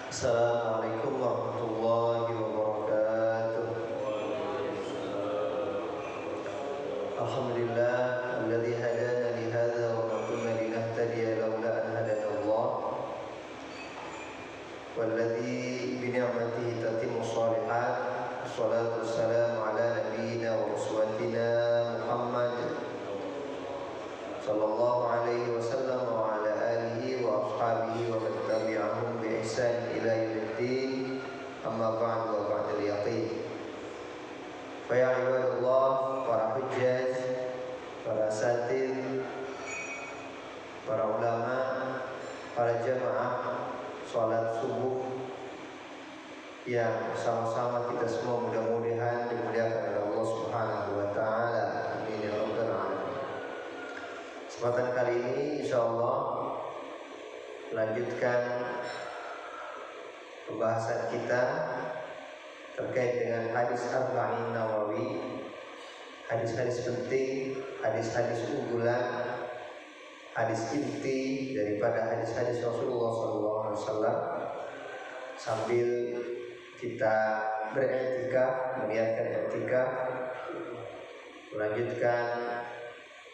Assalamualaikum warahmatullahi wabarakatuh. Alhamdulillah alladzi hadana li hadza wa ma kunna linahtadiya laula an hadana Allah. Walladzi bi ni'matihi tatimmu shalihat. Wassalatu wassalamu ala nabiyyina wa uswatina Muhammad sallallahu alaihi wasallam wa ala alihi wa ashabihi wa man tabi'ahum bi ihsan ila yaumiddin. Amma ba'd wa ba'dal yaqin. Fa ya ibadallah, para hujjaj, para asatidz, para ulama, para jamaah salat subuh yang sama-sama kita semua mudah-mudahan dimuliakan oleh Allah Subhanahu wa taala. Amin ya rabbal alamin. Kesempatan kali ini insyaallah lanjutkan pembahasan kita terkait dengan hadis Arba'in Nawawi, hadis-hadis penting, hadis-hadis unggulan, hadis inti daripada hadis-hadis Rasulullah SAW, sambil kita beriktikaf, meniatkan iktikaf, melanjutkan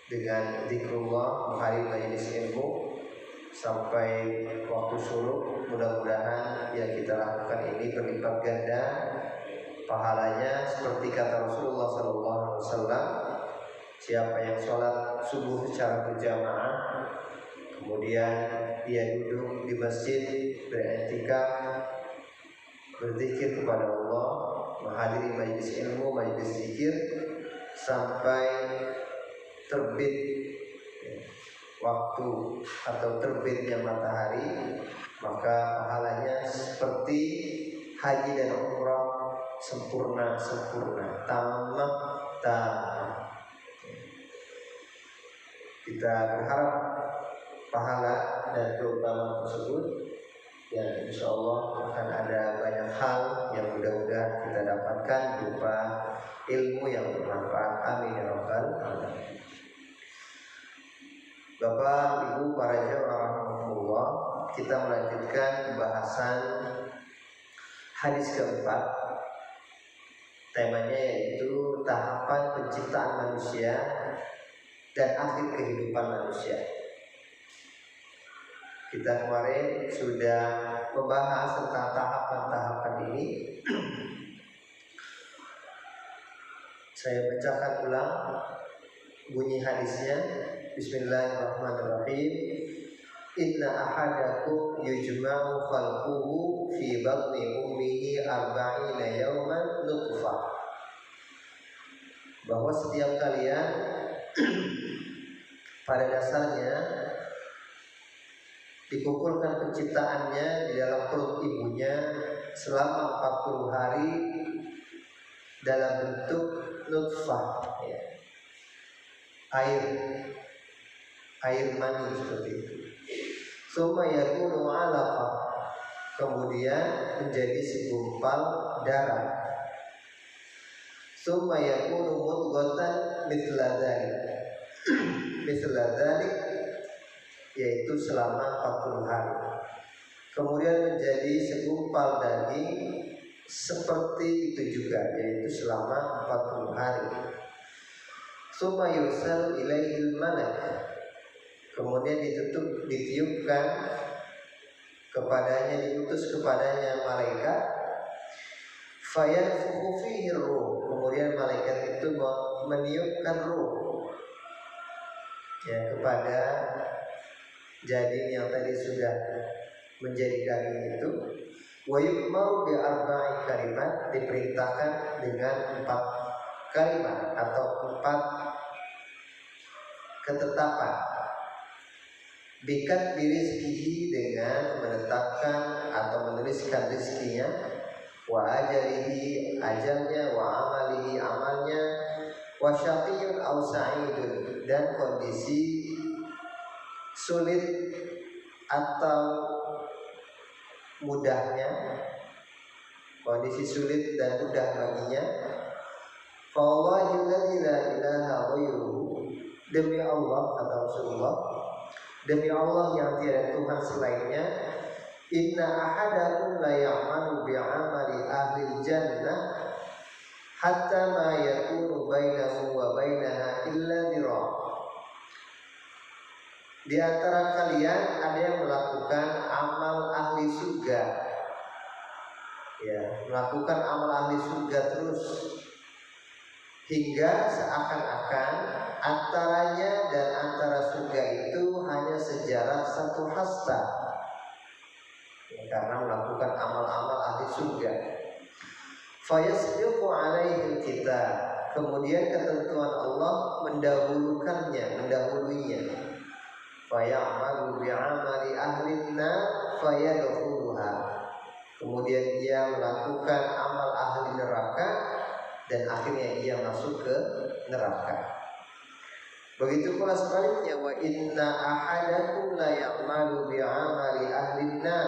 dengan zikrullah, menghadiri majelis ilmu sampai waktu syuruk. Mudah-mudahan yang kita lakukan ini berlipat ganda pahalanya, seperti kata Rasulullah SAW, siapa yang sholat subuh secara berjamaah, kemudian dia duduk di masjid beriktikaf, berzikir kepada Allah, menghadiri majelis ilmu, majelis zikir sampai terbit waktu atau terbitnya matahari, maka pahalanya seperti haji dan umrah sempurna, tamat. Kita berharap pahala dan keutamaan tersebut, dan insya Allah akan ada banyak hal yang mudah-mudahan kita dapatkan berupa ilmu yang bermanfaat. Amin ya rabbal alamin. Bapak, Ibu, para jamaah rahimahumullah, kita melanjutkan pembahasan hadis keempat. Temanya yaitu tahapan penciptaan manusia dan akhir kehidupan manusia. Kita kemarin sudah membahas tentang tahapan-tahapan ini. Saya bacakan ulang bunyi hadisnya. Bismillahirrahmanirrahim. Inna ahadakum yujma'u khalquhu fi batni ummihi arba'ina yawman nutfah. Bahwa setiap kalian pada dasarnya dikumpulkan penciptaannya di dalam perut ibunya selama 40 hari dalam bentuk nutfah, ya, air mani seperti itu. Summa yakunu 'alaqah, kemudian menjadi segumpal darah. Summa yakunu mudghatan mithla dzalik, yaitu selama 40 hari. Kemudian menjadi segumpal daging seperti itu juga, yaitu selama 40 hari. Summa yursal ilaihil malak, kemudian ditiupkan kepadanya, diutus kepadanya malaikat. Fayanfukhu fihi ruh, kemudian malaikat itu meniupkan ruh, ya, kepada janin yang tadi sudah menjadi daging itu. Wa yu'maru bi arba'i kalimat, diperintahkan dengan 4 kalimat atau 4 ketetapan. Bikat birizkihi, dengan menetapkan atau menuliskan rizkinya. Wa ajalihi, ajalnya. Wa amalihi, amalnya. Wa syaqiyun aw sa'idun, dan kondisi sulit atau mudahnya, kondisi sulit dan mudah baginya. Fa wallahi la ilaha ghairuhu, demi Allah, kata Rasulullah, demi Allah yang tiada Tuhan selainnya, Inna ahadakum la ya'malu bi'amali ahli jannah hatta ma yakunu bainahu wa bainaha illa dhira'. Di antara kalian ada yang melakukan amal ahli surga, ya, melakukan amal ahli surga terus hingga seakan-akan antaranya dan antara surga itu hanya sejarak satu hasta, ya, karena melakukan amal-amal ahli surga. Fayasbiqu alaihi kitab, kemudian ketentuan Allah mendahuluinya. Fayamalu bi'amali ahlinna fayadkhuluha, kemudian dia melakukan amal ahli neraka dan akhirnya ia masuk ke neraka. Begitu pula sebaliknya, wa inna ahadakum la ya'malu bi'amali ahlinna,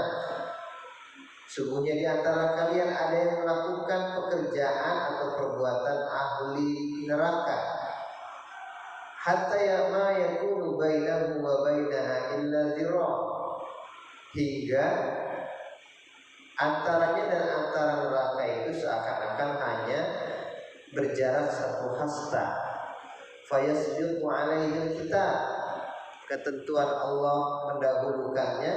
sungguhnya di antara kalian ada yang melakukan pekerjaan atau perbuatan ahli neraka, hatta ma yakunu bainahu wa bainaha illa dhira', hingga antaranya dan antara neraka itu seakan-akan hanya berjarak satu hasta. Fayasbiqu alaihi kitab, ketentuan Allah mendahulukannya.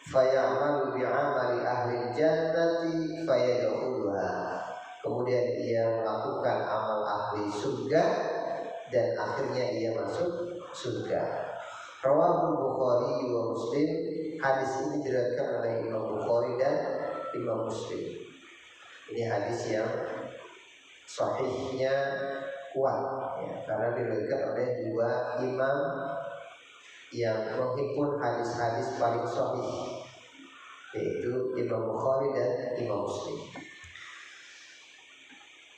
Fayamalu bi'amali ahli jannati fayadkhuluha, kemudian ia melakukan amal ahli surga dan akhirnya ia masuk surga. Rawahul Bukhari wa Muslim, hadis ini diriwayatkan oleh Imam Bukhari dan Imam Muslim. Ini hadis yang sahihnya kuat, ya, karena diriwayatkan oleh dua imam yang menghimpun hadis-hadis paling sahih, yaitu Imam Bukhari dan Imam Muslim.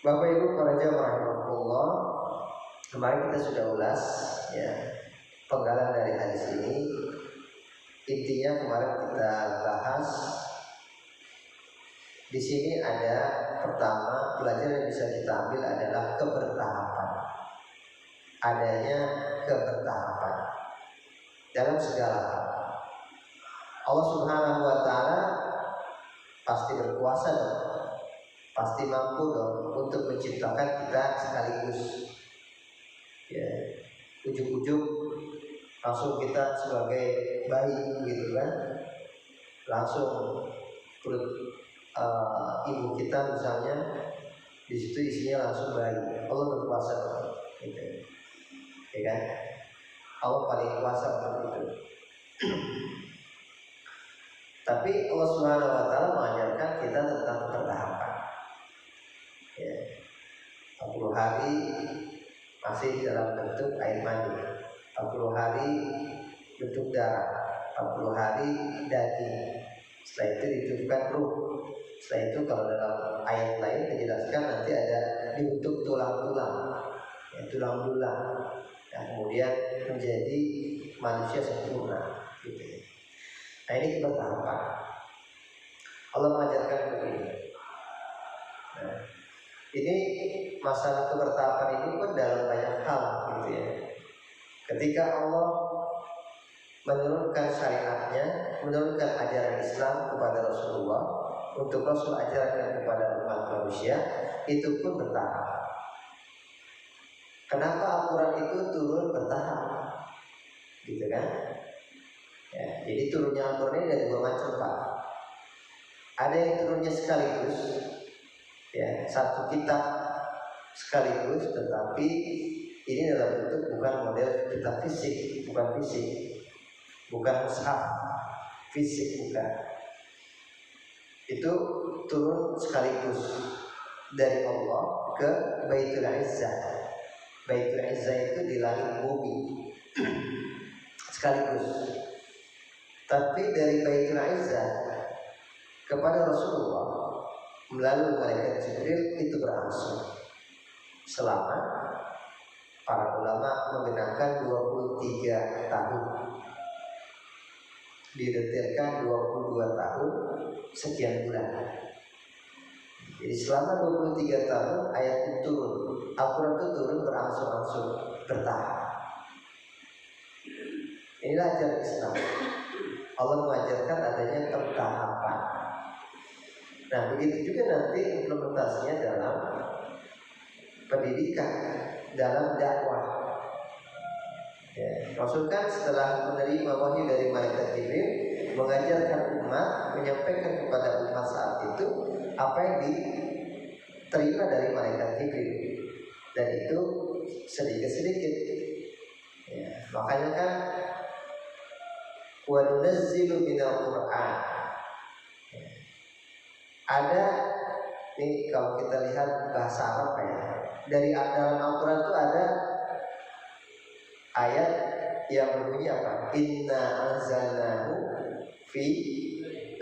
Bapak Ibu para jamaah rahimakumullah, kemarin kita sudah ulas, ya, penggalan dari hadis ini. Intinya kemarin kita bahas di sini ada pertama, pelajaran yang bisa kita ambil adalah kebertahapan. Adanya kebertahapan dalam segala hal. Allah Subhanahu wa taala pasti berkuasa dong, pasti mampu dong untuk menciptakan kita sekaligus. Ya, ujuk-ujuk langsung kita sebagai bayi gitu kan, langsung perut ibu kita misalnya, di situ isinya langsung bayi. Allah berkuasa gitu, ya kan? Allah paling kuasa untuk itu. Tapi Allah Subhanahu wa taala mengajarkan kita tentang kebertahapan. Ya. 40 hari masih dalam bentuk air mani, 40 hari bentuk darah, 40 hari daging. Setelah itu ditiupkan ruh. Setelah itu kalau dalam ayat lain dijelaskan nanti ada dibentuk tulang-tulang, ya, tulang belulang. Nah, kemudian menjadi manusia sempurna, gitu. Nah, ini kebertahapan. Allah mengajarkan begini. Nah, ini masalah kebertahapan ini pun dalam banyak hal, gitu ya. Ketika Allah menurunkan syariatnya, menurunkan ajaran Islam kepada Rasulullah, untuk Rasul ajarkan kepada umat manusia, itu pun bertahap. Kenapa Al-Quran itu turun bertahap, gitu kan? Ya, jadi turunnya Al-Quran ini ada dua macam, Pak. Ada yang turunnya sekaligus, ya, satu kitab sekaligus, tetapi ini dalam bentuk bukan model kitab fisik, bukan mushaf fisik, bukan. Itu turun sekaligus dari Allah ke Baitul Izzah. Baitul Izzah itu di langit bumi sekaligus. Tapi dari Baitul Izzah kepada Rasulullah melalui malaikat Jibril itu berangsur selama, para ulama menggunakan 23 tahun, didetilkan 22 tahun sekian bulan. Jadi selama 23 tahun ayat itu turun, Al-Quran itu turun berangsur-angsur, bertahap. Inilah ajaran Islam. Allah mengajarkan adanya pentahapan. Nah, begitu juga nanti implementasinya dalam pendidikan, dalam dakwah. Ya, Rasul kan setelah menerima wahyu dari malaikat Jibril, mengajarkan umat, menyampaikan kepada umat saat itu apa yang diterima dari malaikat Jibril, dan itu sedikit-sedikit. Ya, makanya kan wa nunazzilu minal Qur'an. Ada nih, kalau kita lihat bahasa Arab ya, dari dalam Al-Quran itu ada ayat yang berbunyi apa? Inna anzalnahu fi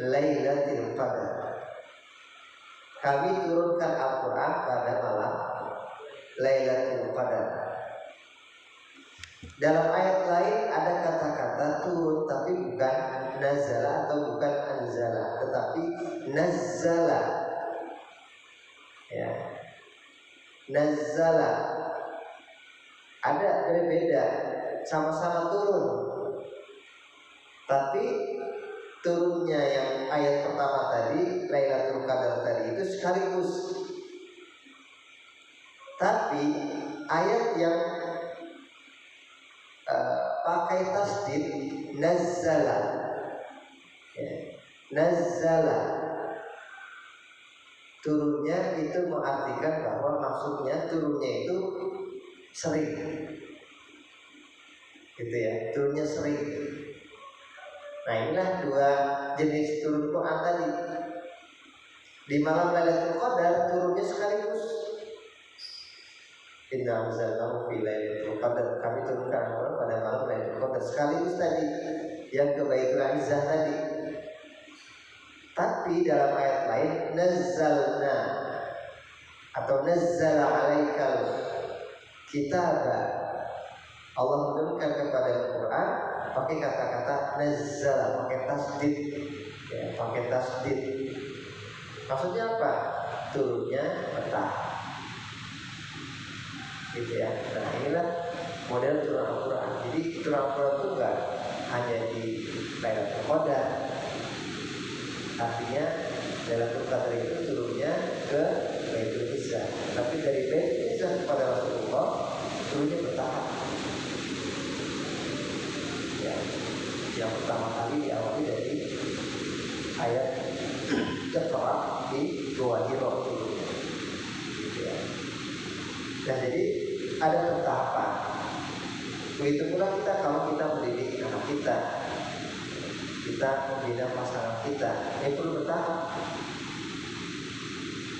lailatul qadar. Kami turunkan Al-Quran pada malam Lailatul Qadar. Dalam ayat lain ada kata-kata turun, tapi bukan nazala atau bukan anzala, tetapi nazzala. Ya, nazzala. Ada berbeda, sama-sama turun, tapi turunnya yang ayat pertama tadi Lailatul Qadar tadi itu sekaligus. Tapi ayat yang pakai tasdid nazzala, ya, nazzala, turunnya itu mengartikan bahwa maksudnya turunnya itu sering, gitu ya, turunnya sering. Nah, inilah dua jenis turun Quran tadi. Di malam Lailatul Qadar turunnya sekaligus. Inna anzalnahu fi lailatul qadar. Kami turunkan Al-Quran pada malam Lailatul Qadar sekaligus tadi yang ke Baitul Izzah tadi. Tapi dalam ayat lain nazzalna atau nazzala alaikal kitaba, Allah menurunkan kepada Al-Quran pakai kata-kata nazzala, pakai tasdid, ya, pakai tasdid. Maksudnya apa? Turunnya bertahap, gitu ya. Nah, inilah model turun Al-Quran. Jadi turun Al-Quran itu enggak hanya di Lailatul Qadar. Artinya Lailatul Qadar itu turunnya ke Baitul Izzah, tapi dari Baitul Izzah kepada Rasulullah turunnya bertahap. Ya, yang pertama kali diawali dari ayat Iqra di Gua Hiro dulu, gitu ya. Nah, jadi ada pentahapan. Begitu pula kita kalau kita mendidik anak kita membina pasangan kita, ini perlu bertahap.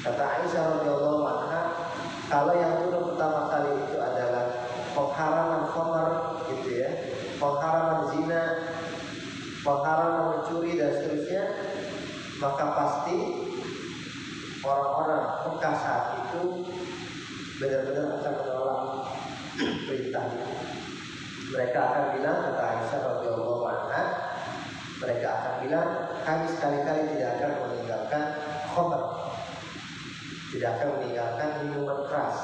Kata Aisyah radhiyallahu anha, kalau yang turun pertama kali itu adalah pengharaman khamar, gitu ya, pengharaman zina, pengharaman mencuri dan seterusnya, maka pasti orang-orang Mekah saat itu benar-benar akan menolak perintah itu. Mereka akan bilang, kata Aisyah radhiyallahu anha, mereka akan bilang, kami sekali-kali tidak akan meninggalkan khamar, tidak akan meninggalkan minuman keras,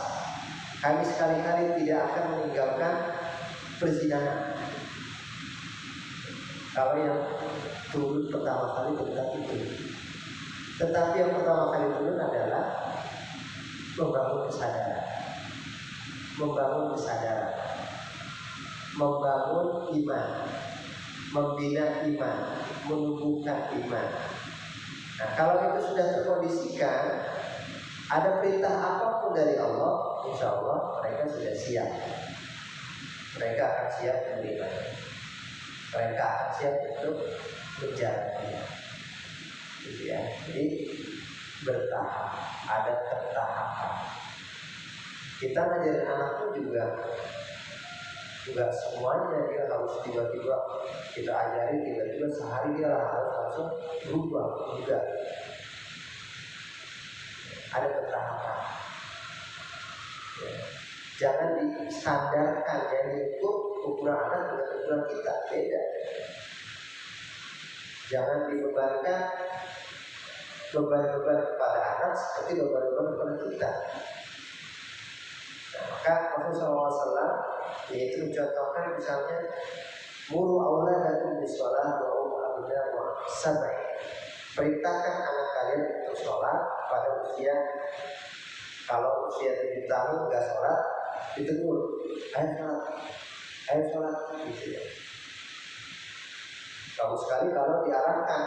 kami sekali-kali tidak akan meninggalkan perzinahan. Kalau yang turun pertama kali tentang itu. Tetapi yang pertama kali turun adalah membangun kesadaran, membangun iman, membina iman, menumbuhkan iman. Nah, kalau itu sudah terkondisikan, ada perintah apapun dari Allah, insya Allah mereka sudah siap. Mereka akan siap menerima. Mereka akan siap untuk menjalannya. Gitu ya. Jadi bertahap, ada ketahapan. Kita ngajarin anak pun juga semuanya dia harus tiba-tiba kita ajarin, tiba-tiba sehari dia harus langsung berubah, juga ada ketahapan. Ya. Jangan distandarkan, yang diukur ukuran anak dengan ukuran kita beda. Jangan dibebankan beban-beban kepada anak seperti beban-beban kepada kita. Nah, maka Rasulullah SAW yaitu mencontohkan misalnya muru auladakum bisolah wa hum abna wa sab'in. Perintahkan anak kalian untuk sholat pada usia, kalau usia 7 tahun nggak sholat, ditegur, ayo sholat, gitu ya. Bagus sekali kalau diarahkan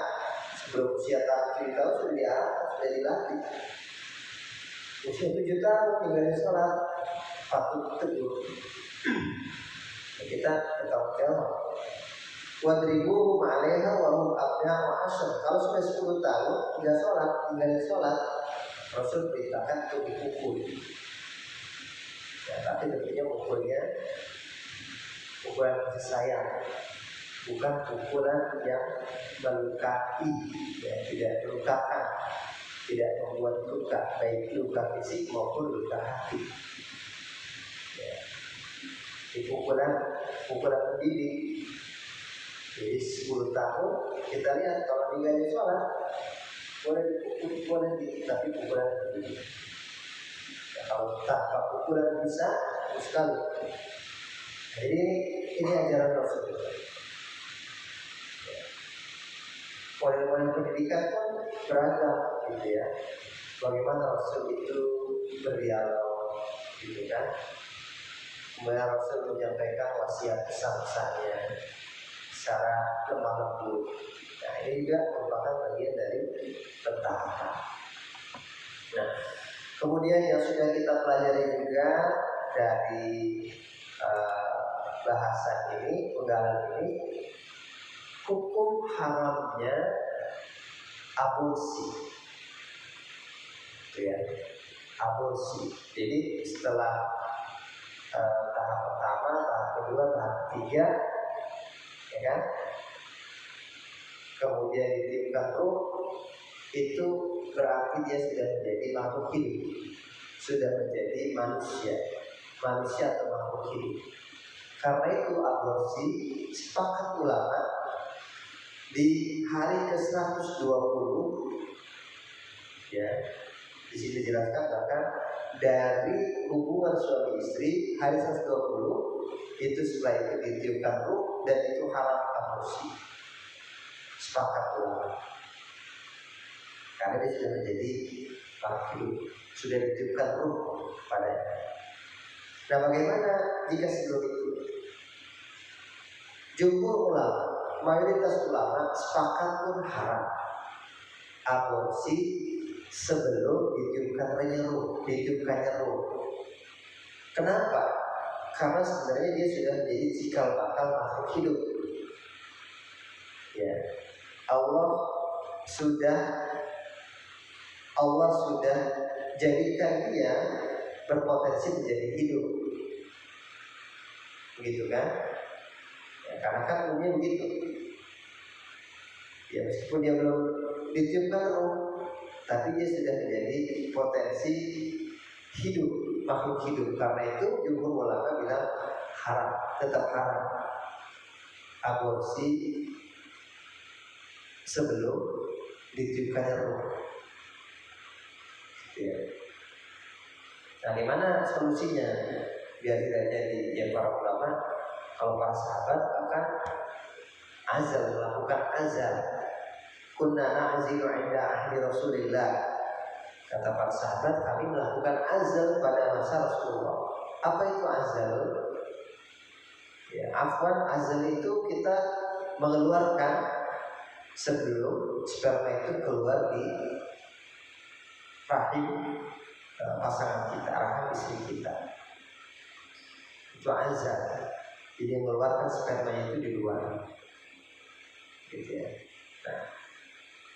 sebelum usia 7 tahun sudah diarahkan, sudah dilatih. Usia 7 tahun tinggal sholat, patut ditegur. Kita bertanggung jawab. Wadribuhum 'alaiha wa hum abna'u 'ashr. Kalau sudah 10 tahun tidak sholat, tinggal sholat, Rasul perintahkan untuk dipukul. Ya, tapi tentunya pukulnya pukulan kasih sayang, bukan pukulan yang melukai, ya, tidak melukakan, tidak membuat luka, baik luka fisik maupun luka hati. Ya. Di pukulan pendidik. Jadi 10 tahun kita lihat kalau tinggalnya sholat boleh dipukul, boleh tapi pukulan pendidik. Ya, kalau tanpa pukulan bisa sekali. Jadi ini ajaran Rasul. Poin-poin pendidikan pun beragam, gitu ya. Bagaimana Rasul itu berdialog, gitu kan? Kemudian Rasul menyampaikan wasiat pesan-pesannya secara lemah lembut. Nah, ini juga merupakan bagian dari pentahapan. Nah, kemudian yang sudah kita pelajari juga dari bahasan ini, penggalan ini, hukum haramnya aborsi, ya, aborsi. Jadi setelah tahap pertama, tahap kedua, tahap ketiga, ya kan? Kemudian ditiupkan ruh, itu berarti dia sudah menjadi makhluk hidup, sudah menjadi manusia atau makhluk hidup. Karena itu aborsi, sepakat ulama di hari ke-120, ya, di sini dijelaskan bahkan dari hubungan suami istri hari 120 itu setelah itu ditiupkan ruh dan itu haram aborsi. Sepakat ulama. Karena dia sudah menjadi makhluk hidup, sudah ditiupkan ruh padanya. Nah, bagaimana jika sebelum itu? Jumhur ulama, mayoritas ulama sepakat pun haram aborsi sebelum ditiupkannya ruh. Kenapa? Karena sebenarnya dia sudah menjadi cikal bakal makhluk hidup. Ya, Allah sudah jadikan dia berpotensi menjadi hidup, begitu kan? Ya, karena kan umumnya begitu. Ya, meskipun dia belum ditiupkan ruh, tapi dia sudah menjadi potensi hidup, makhluk hidup. Karena itu jumhur ulama bilang haram, tetap haram aborsi sebelum ditiupkannya ruh. Ya. Nah, di mana solusinya biar tidak jadi yang para ulama? Kalau para sahabat bahkan melakukan azal. Kunna na'zilu 'inda ahli Rasulillah. Kata para sahabat, kami melakukan azal pada masa Rasulullah. Apa itu azal? Ya, afwan, azal itu kita mengeluarkan sebelum sperma itu keluar di rahim pasangan kita, rahim istri kita. Itu azal. Jadi mengeluarkan sperma itu di luar. Gitu ya. Nah,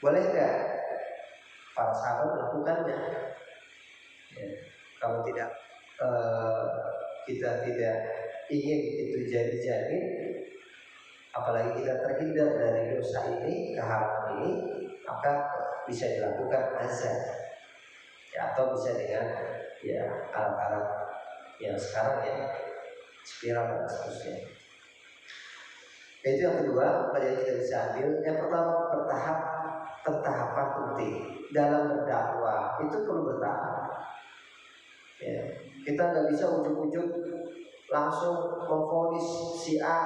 boleh nggak para sahabat melakukannya? Ya, kalau tidak kita tidak ingin itu jadi janin, apalagi kita terhindar dari dosa ini, keharaman ini, maka bisa dilakukan azan, ya, atau bisa dengan ya alat-alat yang sekarang ya spiral dan seterusnya. Itu yang kedua, pelajaran kita bisa ambil. Yang pertama, pentahapan penting dalam berdakwah itu perlu bertahap. Ya, kita nggak bisa ujuk-ujuk langsung memvonis si A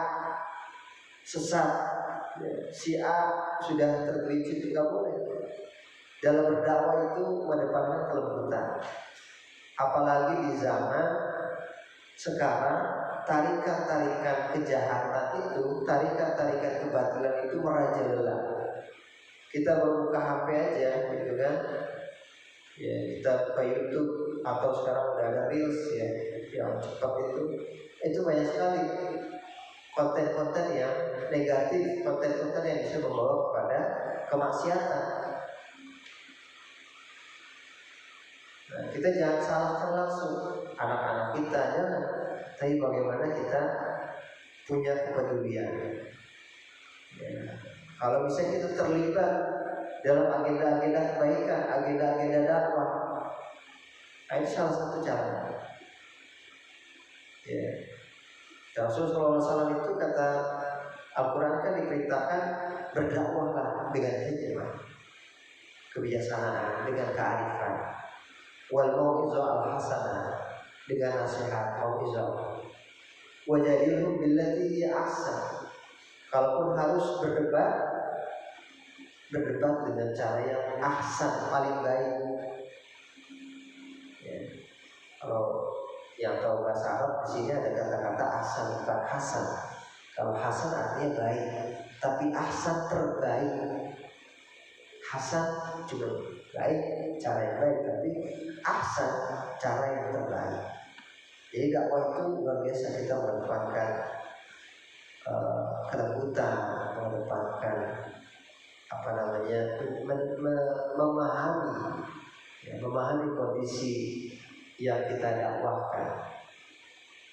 sesat, ya, si A sudah tergelincir, nggak boleh. Dalam berdakwah itu mendepankan kelembutan. Apalagi di zaman sekarang, tarikat-tarikat kejahatan itu, tarikat-tarikat kebatilan itu merajalela. Kita baru buka HP aja, gitu kan? Ya, kita buka YouTube atau sekarang udah ada Reels ya, yang cepat itu banyak sekali konten-konten yang negatif, konten-konten yang bisa membawa kepada kemaksiatan. Nah, kita jangan salahkan langsung anak-anak kita, jangan. Tapi bagaimana kita punya kepedulian. Ya. Kalau bisa kita terlibat dalam agenda-agenda kebaikan, agenda-agenda dakwah, itu salah satu cara. Ya. Rasulullah SAW itu kata Al-Quran kan diperintahkan berdakwahlah dengan hikmah, kebijaksanaan, dengan kearifan. Wal mau'izah al-hasanah, dengan nasihat mau'izah. Wajadilhum billati hiya ahsan. Kalaupun harus berdebat dengan cara yang ahsan, paling baik. Ya. Kalau yang tahu bahasa Arab di sini ada kata-kata ahsan, bukan hasan. Kalau hasan artinya baik, tapi ahsan terbaik. Hasan juga baik, cara yang baik, tapi ahsan cara yang terbaik. Jadi dakwah itu luar biasa, kita mengedepankan kelembutan, mengedepankan memahami kondisi yang kita dakwahkan.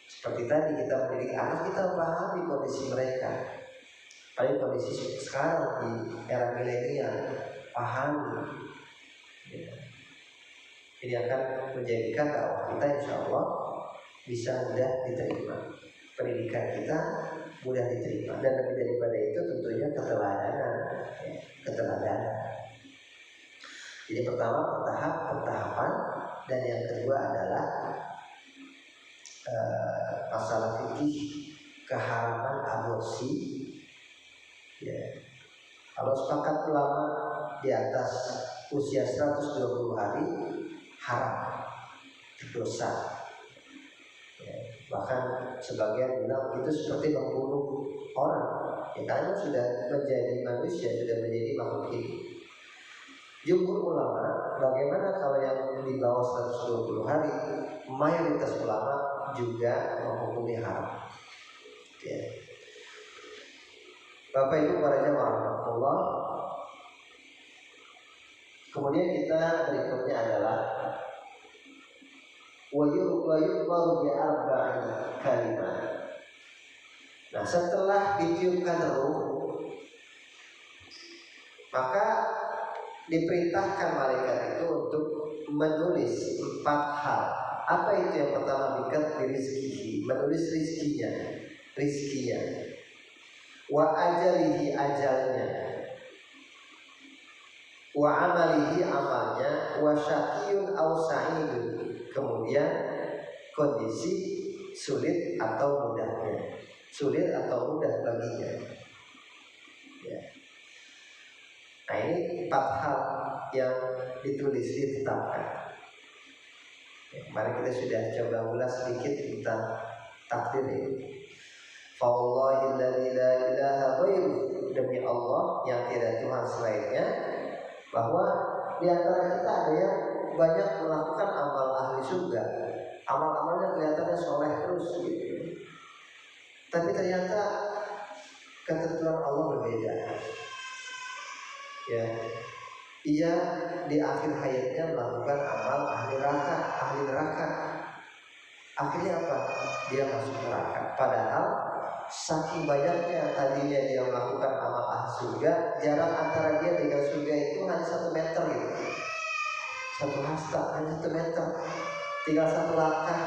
Seperti tadi kita mendidik anak, kita memahami kondisi mereka. Paling kondisi sekarang di era milenial, pahami. Ya. Ini akan menjadikan dakwah kita insya Allah bisa mudah diterima. Pendidikan kita mudah diterima, dan lebih daripada itu tentunya keteladanan. Jadi pertama pertahapan, dan yang kedua adalah masalah fikih keharaman aborsi. Ya. Kalau sepakat ulama di atas usia 120 hari haram, dosa. Ya. Bahkan sebagian bilang itu seperti membunuh orang. Ya, karena sudah menjadi manusia, sudah menjadi makhluk hidup. Jumhur ulama, bagaimana kalau yang di bawah 120 hari, mayoritas ulama juga menghukumi haram. Ya. Bapak Ibu para jamaah rahmatullah. Kemudian kita berikutnya adalah wa yu'maru bi arba'in kalimat. Nah, setelah ditiupkan ruh, maka diperintahkan malaikat itu untuk menulis 4 hal. Apa itu yang pertama? Bikat rizkihi, menulis rizkinya. Wa ajalihi, ajalnya. Wa amalihi, amalnya. Wa syaqiyun aw sa'idun, kemudian kondisi sulit atau mudahnya, sulit atau mudah baginya. Ya. Nah, ini 4 hal yang ditulis, ditetapkan. Ya, kemarin kita sudah coba ulas sedikit tentang takdir ini. Fawallahilladzi la ilaha ghairuh, demi Allah yang tidak Tuhan selainnya, bahwa di antara kita ada yang banyak melakukan amal ahli surga, amal-amalnya kelihatannya soleh terus gitu. Tapi ternyata ketentuan Allah berbeda. Ya, ia di akhir hayatnya melakukan amal ahli neraka. Akhirnya apa? Dia masuk neraka. Padahal saking banyaknya tadinya dia melakukan amal ahli surga, jarak antara dia dengan surga itu hanya 1 meter gitu. 1 hasta, hanya 1 meter. Tinggal 1 langkah.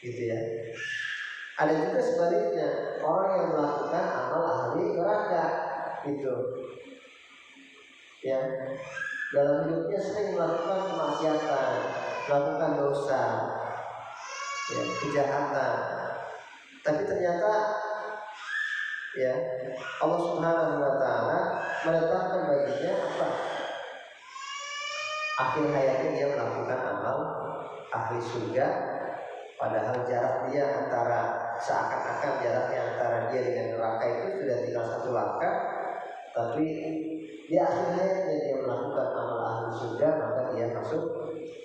Gitu ya. Ada juga sebaliknya, orang yang melakukan amal ahli neraka itu, ya, dalam hidupnya sering melakukan kemaksiatan, melakukan dosa, ya, kejahatan. Tapi ternyata ya, Allah Subhanahu wa taala menetapkan baginya apa? Akhir hayatnya dia melakukan amal ahli surga, padahal jarak dia antara, seakan-akan jaraknya antara dia dengan neraka itu sudah tinggal satu langkah, tapi di akhir hayatnya dia melakukan amal ahli surga, maka dia masuk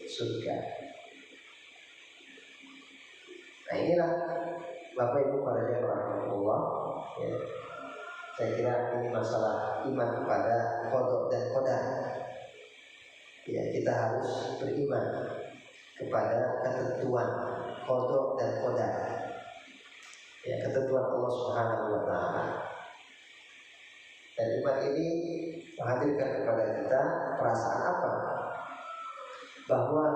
surga. Nah inilah Bapak Ibu para jamaah Allah, ya. Saya kira ini masalah iman kepada qada dan qadar. Ya, kita harus beriman kepada ketentuan qada dan qadar. Ya, ketentuan Allah Subhanahu wa taala. Dan iman ini menghadirkan kepada kita perasaan apa? Bahwa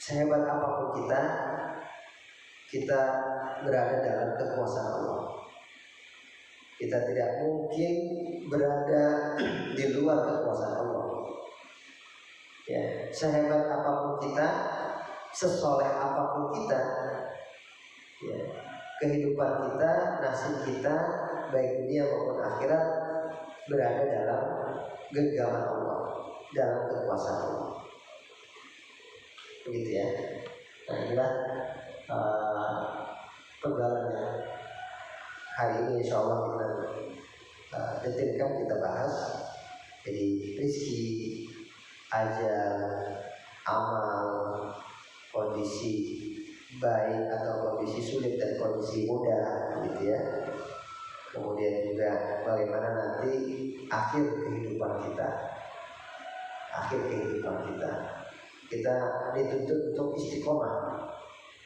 sehebat apapun kita berada dalam kekuasaan Allah. Kita tidak mungkin berada di luar kekuasaan Allah. Ya, sehebat apapun kita, sesoleh apapun kita, ya, kehidupan kita, nasib kita, baik dunia maupun akhirat, berada dalam genggaman Allah, dalam kekuasaan Allah. Begitu ya. Nah inilah penggalannya hari ini, insya Allah kita detilkan, kita bahas. Jadi rezeki, ajal, amal, kondisi baik atau kondisi sulit dan kondisi mudah, gitu ya. Kemudian juga bagaimana nanti akhir kehidupan kita, kita dituntut untuk istiqomah,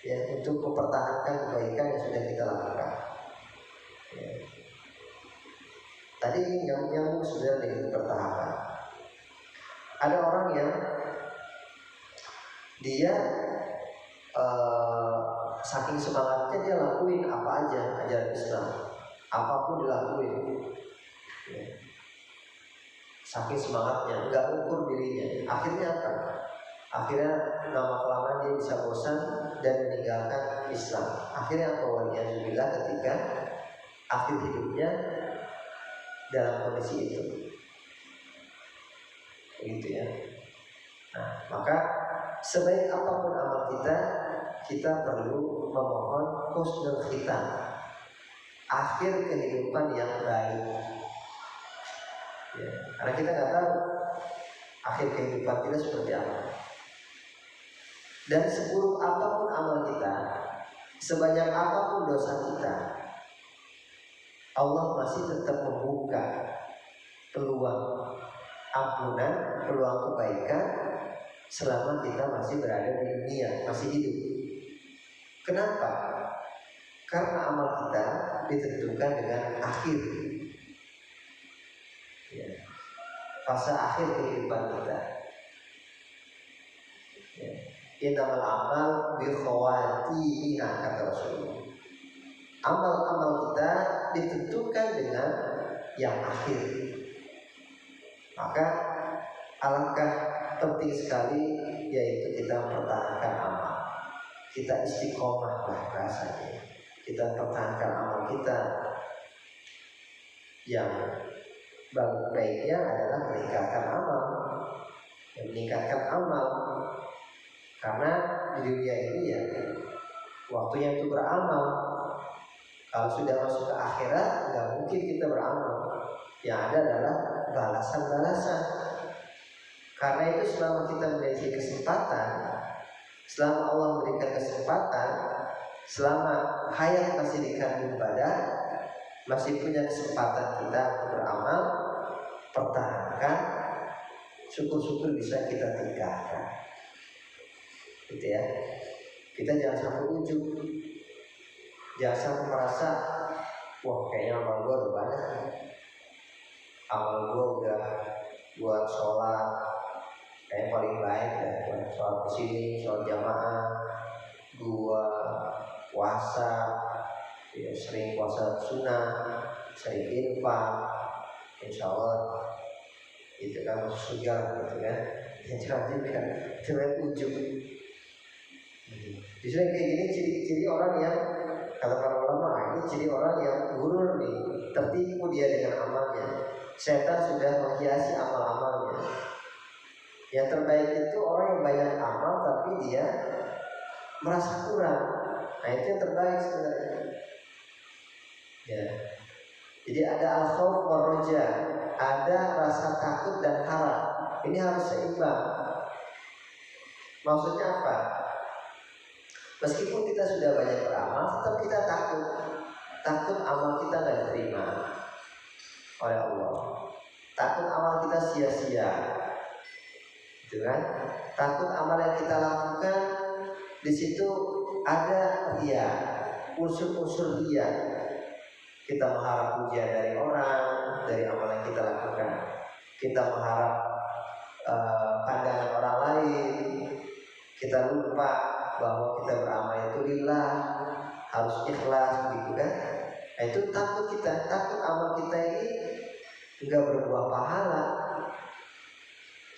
ya, untuk mempertahankan kebaikan yang sudah kita lakukan. Ya. Tadi yang sudah dipertahankan. Ada orang yang dia saking semangatnya dia lakuin apa aja ajaran Islam, apapun dilakuin. Ya. Saking semangatnya, nggak ukur dirinya. Akhirnya apa? Akhirnya lama-kelamaan dia bisa bosan dan meninggalkan Islam. Akhirnya apa? Waliyahzubillah, ketika akhir hidupnya dalam kondisi itu. Begitu ya. Nah, maka sebaik apapun amal kita perlu memohon husnul khitam, akhir kehidupan yang baik. Ya, karena kita nggak tahu akhir kehidupan kita seperti apa. Dan seburuk apapun amal kita, sebanyak apapun dosa kita, Allah masih tetap membuka peluang ampunan, peluang kebaikan selama kita masih berada di dunia, masih hidup. Kenapa? Karena amal kita ditentukan dengan akhir, ya, fase akhir kehidupan kita. Ya. Innamal amal bi khawatimiha, kata Rasulullah. Amal-amal kita ditentukan dengan yang akhir. Maka alangkah penting sekali yaitu kita mempertahankan amal. Kita istiqomah lah rasanya. Kita pertahankan amal kita. Yang baiknya adalah meningkatkan amal. Meningkatkan amal. Karena di dunia ini ya waktunya itu beramal. Kalau sudah masuk ke akhirat, nggak mungkin kita beramal. Yang ada adalah balasan-balasan. Karena itu selama kita memiliki kesempatan, selama Allah memberikan kesempatan, selama hayat masih dikandung badan, masih punya kesempatan kita untuk beramal, pertahankan, syukur-syukur bisa kita tingkatkan. Gitu ya. Kita jangan sampai ujub. Jangan sampai merasa, wah kayaknya amal gue udah banyak nih. Amal gue udah buat sholat kayak paling baik ya, buat sholat kesini, sholat jamaah, gue puasa, ya, sering puasa sunnah, sering infak, insya Allah itu kan masuk surga gitu kan. Jangan juga cuma ujub. Justru kayak gini ciri-ciri orang yang Kata para ulama, ini jadi orang yang gurur nih, tertipu dia dengan amalnya. Setan sudah menghiasi amal-amalnya. Yang terbaik itu orang yang banyak amal tapi dia merasa kurang. Nah itu yang terbaik sebenarnya. Ya. Jadi ada al-khauf wal roja, ada rasa takut dan harap. Ini harus seimbang. Maksudnya apa? Meskipun kita sudah banyak beramal, tetap kita takut. Takut amal kita nggak diterima oleh Allah. Takut amal kita sia-sia, gitu kan? Takut amal yang kita lakukan di situ ada ria, unsur-unsur ria. Kita mengharap pujian dari orang, dari amal yang kita lakukan. Kita mengharap pandangan orang lain. Kita lupa bahwa kita beramal itu lillah, harus ikhlas, gitu kan? Nah, itu takut kita, takut amal kita ini enggak berbuah pahala.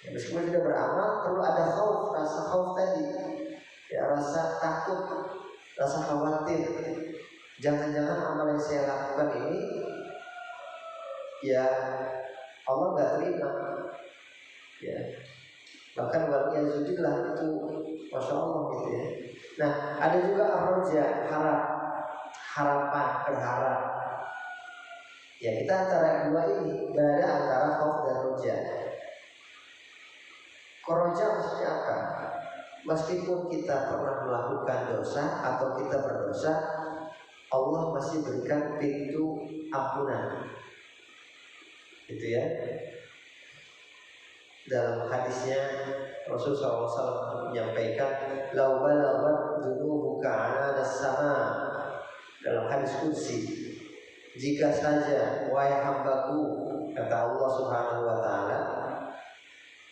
Ya, meskipun kita beramal, perlu ada khauf, rasa khauf tadi, ya, rasa takut, rasa khawatir. Jangan-jangan amal yang saya lakukan ini, ya Allah nggak terima. Ya, bahkan waliyahzubillah itu, masya Allah gitu ya. Nah, ada juga ar-roja, harapan, berharap. Ya, kita antara dua ini berada antara khauf dan roja. Roja maksudnya apa? Meskipun kita pernah melakukan dosa atau kita berdosa, Allah masih berikan pintu ampunan. Gitu ya. Dalam hadisnya Rasulullah SAW menyampaikan, "Lau balaghat dzunubuka 'ala as-sama." Dalam hadis qudsi, jika saja wahai hambaku, kata Allah Subhanahu wa taala,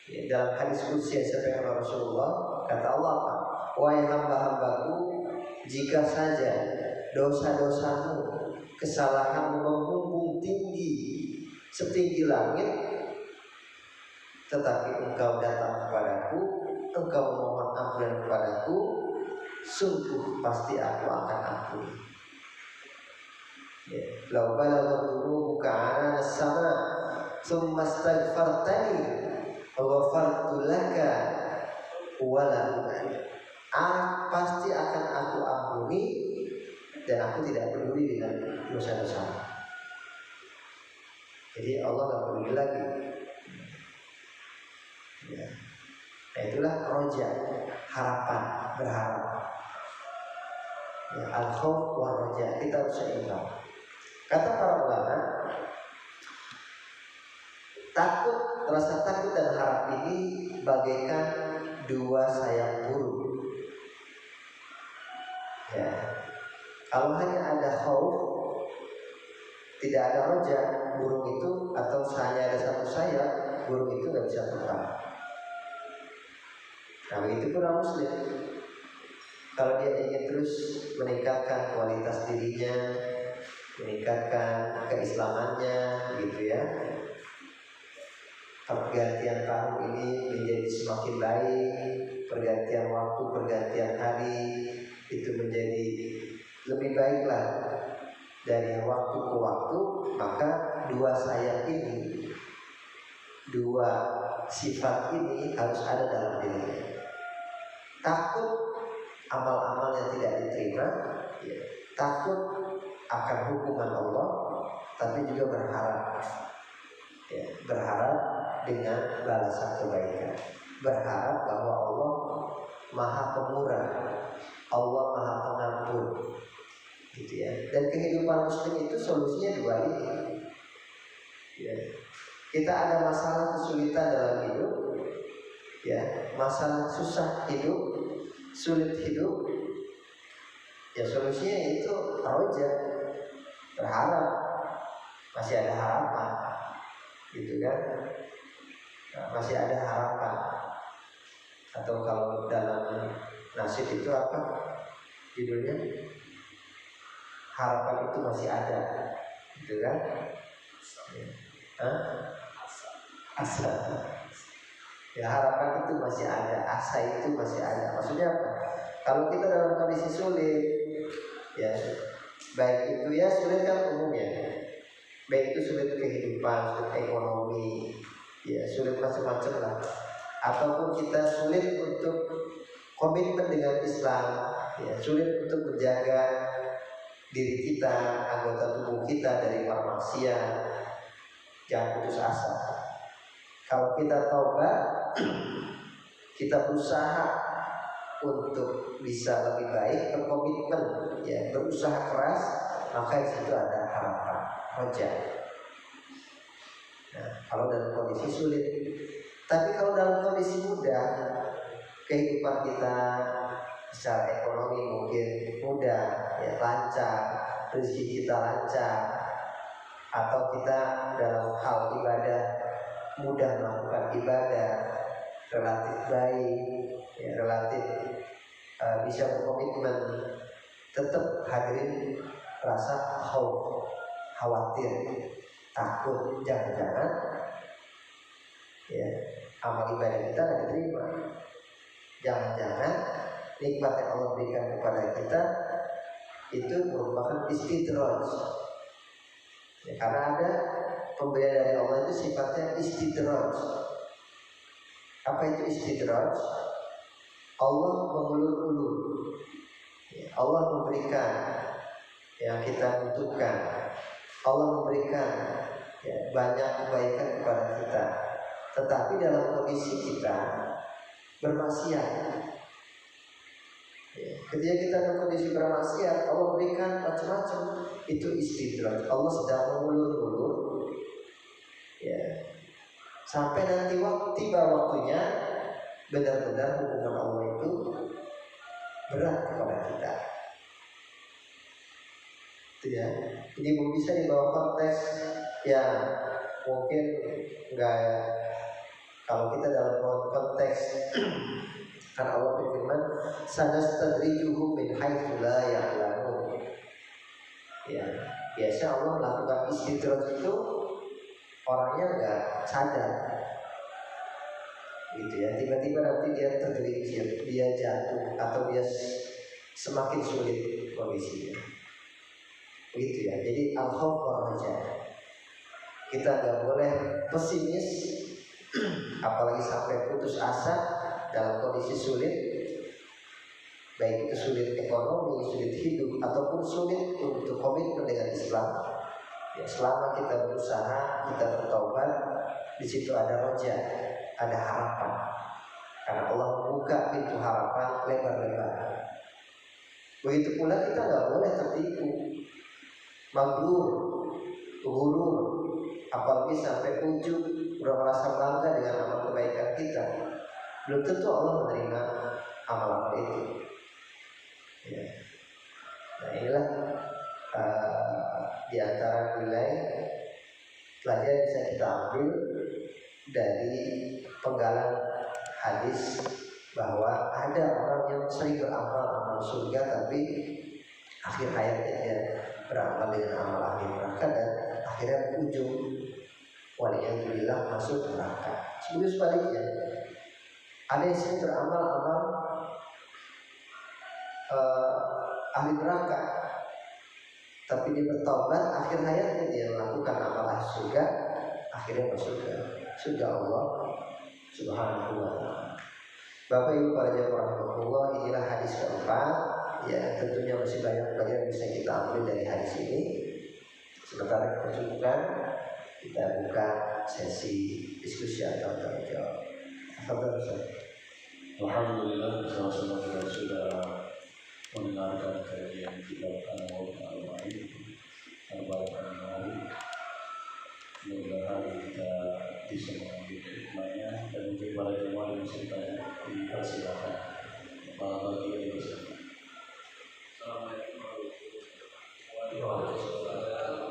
ya, dalam hadis qudsi yang disampaikan oleh Rasulullah, kata Allah apa? Wahai hamba-hambaku, jika saja dosa-dosamu, kesalahanmu membumbung tinggi setinggi langit, tetapi engkau datang kepadaku, engkau memohon ampunan kepadaku, sungguh pasti aku akan ampuni. Lau balaghat dzunubuka 'ala as-sama, tsumma astaghfartani, ghafartu laka wa la ubali. Pasti akan aku ampuni dan aku tidak peduli dengan dosa-dosa. Jadi Allah nggak peduli lagi. Ya. Nah, itulah roja, harapan, berharap. Ya, al-khauf wa roja, kita harus seimbang. Kata para ulama, rasa takut dan harap ini bagaikan dua sayap burung. Ya. Kalau hanya ada khauf, tidak ada roja, burung itu, atau hanya ada satu sayap, burung itu nggak bisa terbang. Nah, begitu pula muslim. Kalau dia ingin terus meningkatkan kualitas dirinya, meningkatkan keislamannya, gitu ya. Pergantian tahun ini menjadi semakin baik, pergantian waktu, pergantian hari itu menjadi lebih baiklah dari waktu ke waktu, maka dua sayap ini, dua sifat ini harus ada dalam dirinya. Takut amal-amal yang tidak diterima, ya. Takut akan hukuman Allah, tapi juga berharap, ya, berharap dengan balasan kebaikan, berharap bahwa Allah Maha Pemurah, Allah Maha Pengampun, gitu ya. Dan kehidupan muslim itu solusinya dua ini. Ya. Kita ada masalah kesulitan dalam hidup, ya, masalah susah hidup, sulit hidup, ya solusinya itu roja, berharap, masih ada harapan, gitu kan? Nah, masih ada harapan. Atau kalau dalam nasib itu apa judulnya? Harapan itu masih ada, gitu kan? Asa. Ya, harapan itu masih ada, asa itu masih ada. Maksudnya apa? Kalau kita dalam kondisi sulit, ya, Baik itu ya sulit kan umumnya, baik itu sulit kehidupan, sulit ekonomi, ya sulit macam-macam lah. Ataupun kita sulit untuk komitmen dengan Islam, ya sulit untuk menjaga diri kita, anggota tubuh kita dari maksiat. Jangan putus asa. Kalau kita taubat, kita berusaha untuk bisa lebih baik, berkomitmen, ya berusaha keras, maka di situ ada harapan, roja. Nah, kalau dalam kondisi sulit, tapi kalau dalam kondisi mudah, kehidupan kita secara ekonomi mungkin mudah, ya lancar, rezeki kita lancar, atau kita dalam hal ibadah mudah melakukan ibadah, relatif baik, ya, relatif bisa berkomitmen, tetap hadirin rasa khawatir, takut, jangan-jangan ya amal ibadah kita tidak diterima, jangan-jangan nikmat yang Allah berikan kepada kita itu merupakan istidraj, ya, karena ada pemberian dari Allah itu sifatnya istidraj. Apa itu istidraj? Allah mengulur-ulur, ya, Allah memberikan yang kita butuhkan, Allah memberikan ya, banyak kebaikan kepada kita, tetapi dalam kondisi kita bermaksiat, ya, ketika kita dalam kondisi bermaksiat, Allah berikan macam-macam, itu istidraj. Allah sedang mengulur-ulur, ya, sampai nanti tiba waktunya benar-benar hubungan Allah itu berat kepada kita. Itu ya. Ini bisa dibawa konteks yang mungkin enggak, kalau kita dalam konteks karena Allah berfirman sanastadrijuhum min haitsu la ya'lamun. Ya, biasa Allah melakukan istidraj itu orangnya enggak sadar. Gitu ya, tiba-tiba nanti dia tergelincir, dia jatuh, atau dia semakin sulit kondisinya. Begitu ya. Jadi al-khauf war-raja. Kita nggak boleh pesimis, apalagi sampai putus asa dalam kondisi sulit, baik itu sulit ekonomi, sulit hidup, ataupun sulit untuk komitmen dengan Islam. Ya, selama kita berusaha, kita bertobat, di situ ada roja, ada harapan. Karena Allah membuka pintu harapan lebar-lebar. Begitu pula kita nggak boleh tertipu, maghrur, ghurur, apalagi sampai ujung merasa bangga dengan amal kebaikan kita. Belum tentu Allah menerima amal-amal itu. Ya. Nah inilah di antara nilai pelajaran yang bisa kita ambil dari penggalan hadis bahwa ada orang yang sering beramal surga tapi akhir hayatnya dia beramal dengan amal ahli neraka dan akhirnya berujung waliyahulillah masuk neraka. Sebaliknya ada yang sering beramal-amal ahli neraka, tapi dia bertobat, akhir hayatnya dia melakukan amal surga, akhirnya masuk ke surga Allah Subhanahu wa ta'ala. Bapak Ibu para jamaah rahimahullah, inilah hadis keempat. Ya, tentunya masih banyak pelajaran yang bisa kita ambil dari hadis ini. Sementara kita cukupkan, kita buka sesi diskusi atau tanya jawab. Alhamdulillah, kita sudah mendengarkan kajian kitab An-Nawawiyah Al-Ma'in Al-Barakan. Mudah-mudahan kita bisa mengambil hikmahnya dan untuk para jemaah yang serta dipersilakan bagi yang bersama. Assalamualaikum warahmatullahi wabarakatuh.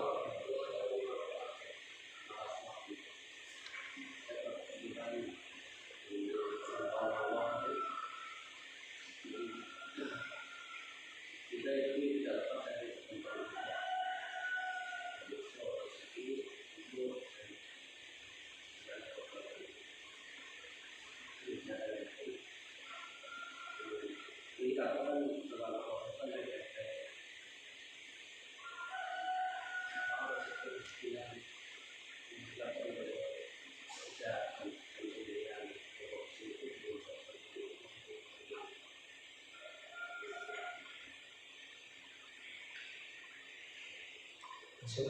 Masuk?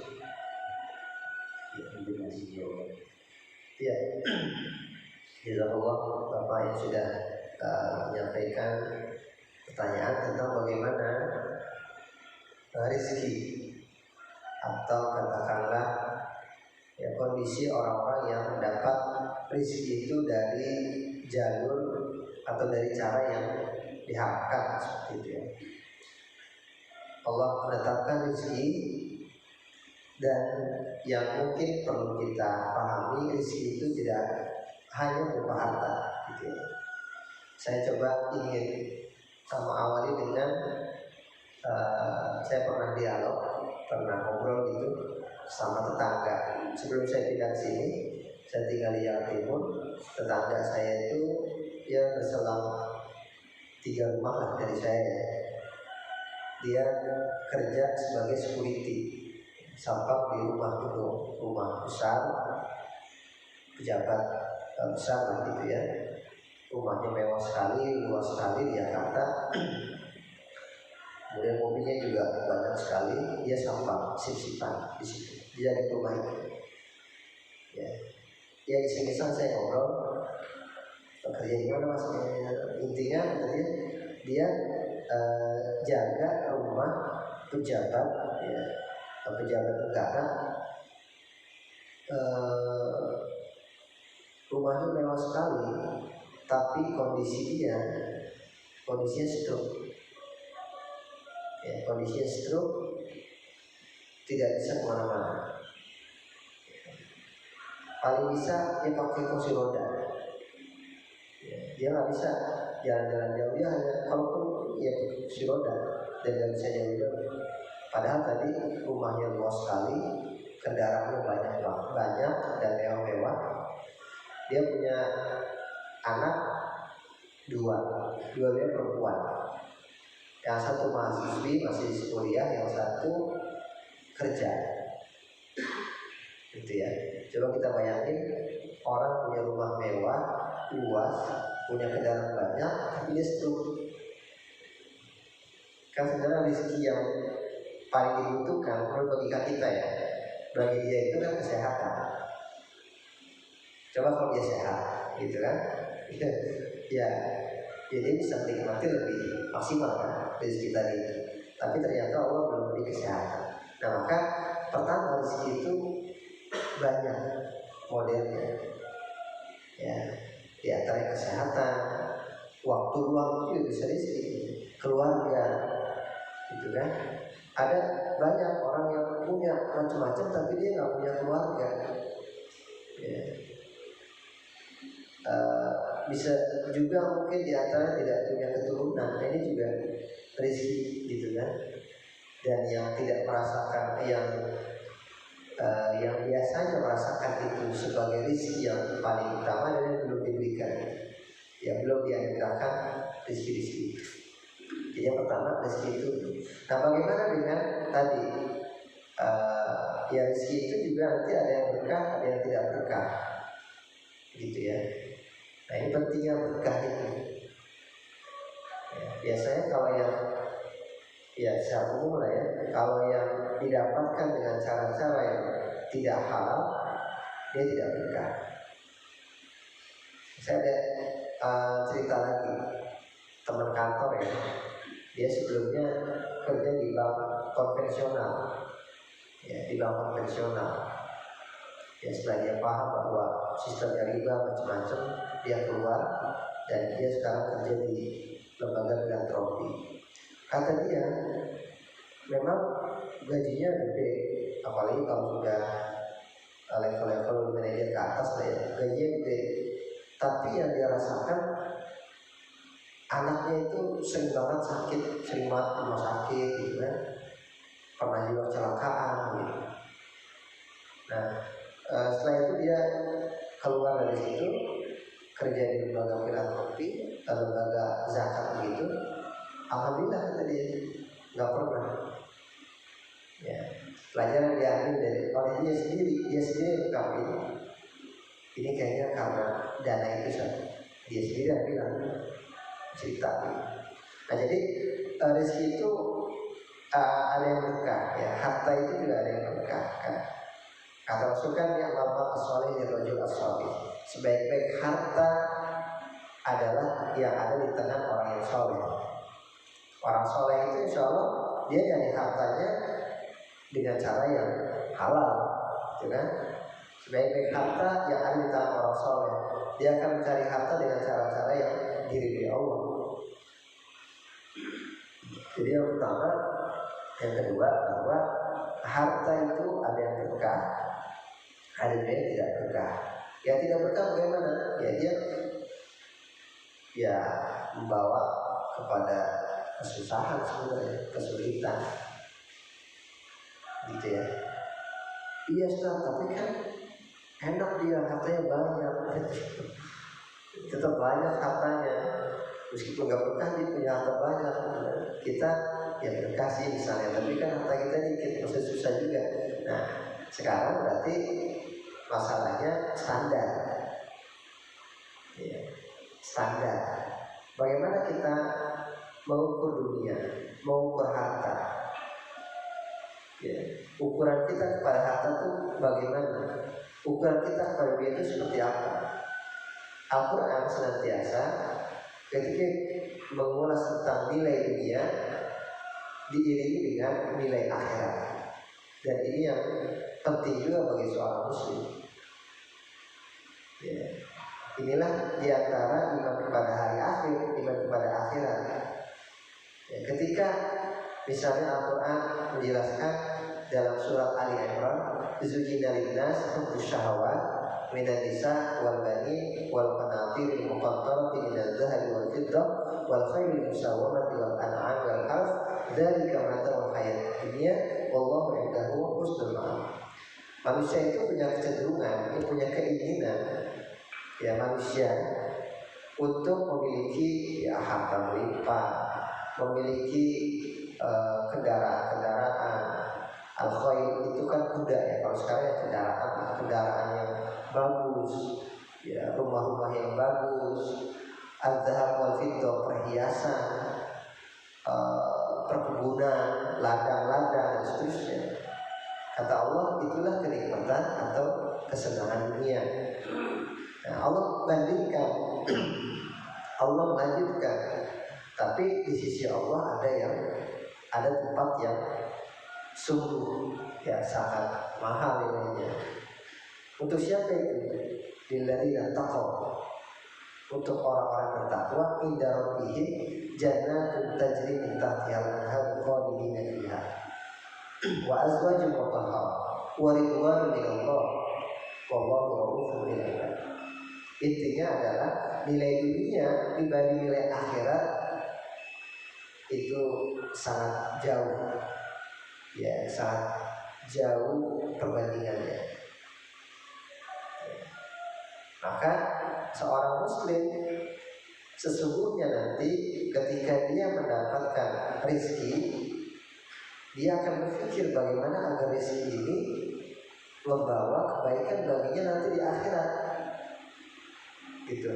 Ya, mungkin masih jauh. Ya, jazakallah Bapak yang sudah menyampaikan pertanyaan tentang bagaimana rezeki atau katakanlah ya, kondisi orang-orang yang mendapat rezeki itu dari jalur atau dari cara yang diharapkan seperti itu ya. Allah menetapkan rezeki, dan yang mungkin perlu kita pahami, rezeki itu tidak hanya berupa harta gitu ya. Saya coba ingin awali dengan saya pernah dialog, pernah ngobrol gitu sama tetangga. Sebelum saya pindah ke sini, saya tinggal di Jawa Timur. Tetangga saya itu ya berselang 3 rumah lah dari saya ya. Dia kerja sebagai security sampah di rumah gedung, rumah besar, pejabat besar lah gitu ya. Rumahnya mewah sekali, luas sekali di Jakarta. Kemudian mobilnya juga banyak sekali. Dia sampah sip-sipan di situ. Dia di rumah itu. Ya iseng-iseng saya ngobrol, kerja di mana mas? Intinya katanya dia jaga rumah pejabat ya, pejabat negara. Rumahnya mewah sekali, tapi kondisinya stroke. Ya, kondisinya stroke, tidak bisa kemana-mana. Paling bisa dia pakai kursi roda. Ya, dia nggak bisa jalan-jalan jauh, dia hanya kalaupun ya kursi roda dan nggak bisa jauh-jauh. Padahal tadi rumahnya luas sekali, kendaraannya banyak dan mewah-mewah. Dia punya anak dua-duanya perempuan. Yang satu mahasiswi masih kuliah, yang satu kerja. Gitu ya. Coba kita bayangin, orang punya rumah mewah, luas, punya kendaraan banyak, tapi dia stroke. Kan sebenarnya rezeki yang paling dibutuhkan menurut logika kita ya, bagi dia itu kan kesehatan. Coba kalau dia sehat, gitu kan? Ya, jadi bisa menikmati lebih maksimal kan rezeki tadi. Tapi ternyata Allah belum beri kesehatan. Nah maka pertama rezeki itu banyak modelnya. Ya, di antara kesehatan, waktu luang itu juga bisa rezeki, keluarga, gitu kan? Ada banyak orang yang punya macam-macam tapi dia nggak punya keluarga. Ya. Bisa juga mungkin di antara tidak punya keturunan, ini juga rezeki gitu kan. Dan yang tidak merasakan, yang biasanya merasakan itu sebagai rezeki yang paling utama dan yang belum diberikan, yang belum dianugerahkan rezeki-rezeki. Jadi yang pertama rezeki itu. Nah bagaimana dengan tadi? Ya rezeki itu juga nanti ada yang berkah, ada yang tidak berkah, gitu ya. Nah ini pentingnya berkah itu. Ya, biasanya kalau yang ya secara umum lah ya, kalau yang didapatkan dengan cara-cara yang tidak halal, dia tidak berkah. Saya ada cerita lagi, teman kantor ya, dia sebelumnya kerja di bank konvensional, ya di bank konvensional. Ya setelah dia paham bahwa sistemnya riba macam-macam, dia keluar dan dia sekarang kerja di lembaga filantropi. Kata dia, memang gajinya gede, apalagi kalau sudah level-level manajer ke atas lah ya, gajinya gede. Tapi yang dia rasakan, anaknya itu sering banget sakit, sering banget rumah sakit gitu kan, pernah juga kecelakaan gitu. Nah setelah itu dia keluar dari situ, kerja di lembaga filantropi, lembaga zakat begitu. Alhamdulillah kata dia nggak pernah. Ya, pelajaran diambil dari oleh dia sendiri kami. Ini kayaknya karena dana itu satu. Dia sendiri yang bilang cerita. Nah jadi rezeki itu ada yang berkah ya, harta itu juga ada yang berkah kan. Kata Rasul kan yang amal as-salih lirrajul as-salih, sebaik-baik harta adalah yang ada di tangan orang yang soleh. Orang soleh itu insya Allah dia nyari hartanya dengan cara yang halal, gitu kan? Sebaik-baik harta yang ada di tangan orang soleh, dia akan mencari harta dengan cara-cara yang diridhoi Allah. Jadi yang pertama, yang kedua bahwa harta itu ada yang berkah, ada yang tidak berkah. Yang tidak berkah bagaimana? Ya dia membawa kepada kesusahan sebenarnya, kesulitan, gitu ya. Iya Ustaz, tapi kan enak dia hartanya banyak, tetap banyak hartanya, meskipun nggak berkah dia punya harta banyak. Kita ya berkasih misalnya, tapi kan harta kita dikit, masih susah juga. Nah sekarang berarti masalahnya standar, ya, standar. Bagaimana kita mengukur dunia, mengukur harta? Ya, ukuran kita kepada harta itu bagaimana? Ukuran kita kepada dunia itu seperti apa? Al-Quran senantiasa ketika mengulas tentang nilai dunia diiringi dengan nilai akhirat, dan ini yang penting juga bagi seorang muslim. Ya, inilah diantara iman kepada hari akhir, iman kepada akhirat. Ya, ketika misalnya Al-Quran menjelaskan dalam surat Ali Imran, "Zuyyina lin-nas hubbus syahawat minan nisa wal bani wal qanatir al-muqantarati minadh dhahabi wal fiddah wal khayli musawwamati wal an'am wal harth dzalika mata'ul hayatid dunya wallahu 'indahu husnul ma'ab." Manusia itu punya kecenderungan, punya keinginan, ya manusia untuk memiliki harta melimpah, memiliki kendaraan-kendaraan. Al-khayl itu kan kuda ya, kalau sekarang ya kendaraan yang bagus, ya rumah-rumah yang bagus, al-dhahab wal fiddah perhiasan, perkebunan, ladang-ladang dan seterusnya. Kata Allah, itulah kenikmatan atau kesenangan dunia. Nah, Allah bandingkan, Allah melanjutkan, tapi di sisi Allah ada tempat yang sungguh ya sangat mahal nilainya. Untuk siapa itu? Lilladzina taqaw, untuk orang-orang bertakwa, inda rabbihim jannatun tajri min tahtiha al-anhar khalidina fiha wa azwajun mutahharah wa ridwanun minallah wallahu ra'ufun bil ibad. Intinya adalah nilai dunia dibanding nilai akhirat itu sangat jauh, ya sangat jauh perbandingannya. Maka seorang muslim sesungguhnya nanti ketika dia mendapatkan rezeki, dia akan berpikir bagaimana agar rezeki ini membawa kebaikan baginya nanti di akhirat, gitu.